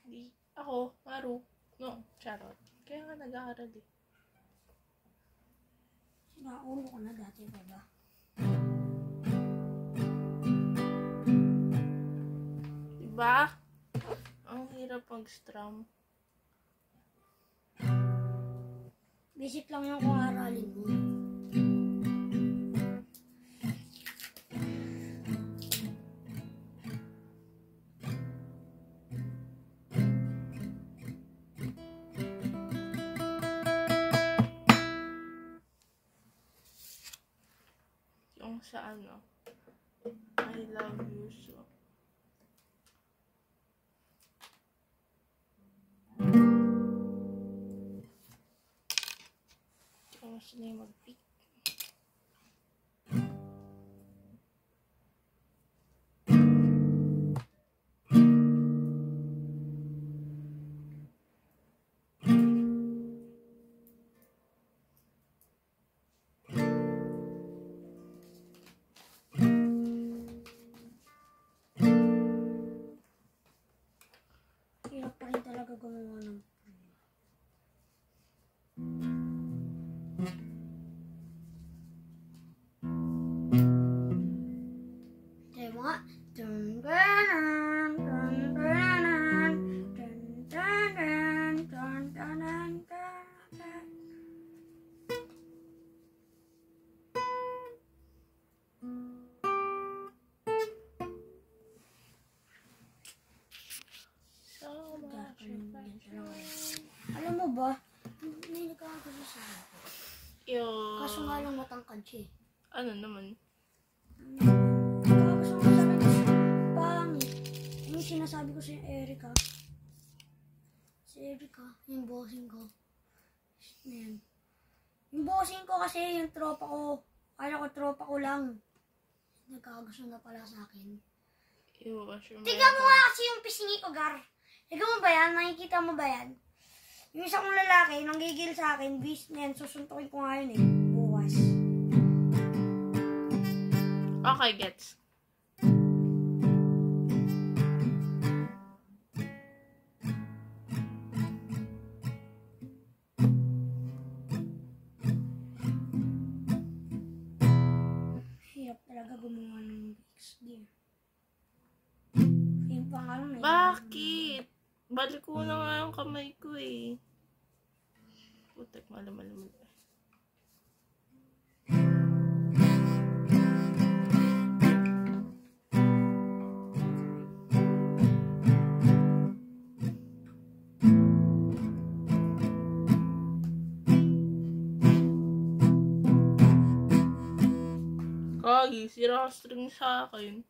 Di, ako, Maru. No, charot. Kaya nga nag-aaral eh. Sinaulo ko na dati pa ba? Diba? Ang hirap mag-strum. Basic lang yung kung aralin mo. Yung sa ano, I love you so. Yung sila yung mag-pick. Hirap pa rin talaga gumawa ng diba nga? Dun, dun, dun, dun, dun, dun, dun, dun, dun, dun. So much affection. Alam mo ba, hindi nagkakagusto sa akin. Kaso nga lang matangkad siya eh. Ano naman? Nagkakagusto nga sa akin kasi pangit. Yung sinasabi ko sa Erica. Si Erica, yung bossing ko. Yan. Yung bossing ko kasi yung tropa ko. Kala ko tropa ko lang. Nagkakagusto na pala sa akin. Tignan mo nga kasi yung pisngi ko, Gar. Tignan mo ba yan? Nakikita mo ba yan? Yung isa kong lalaki, nanggigil sa akin, bis na yan, susuntukin ko nga yun eh. Bukas. Okay, gets. Hirap talaga gumawa ng XD. Yung pangalan na yun. Bakit? Balik ko na nga yung kamay ko eh. Putek, malam-malam. Kagi, sira string sa akin.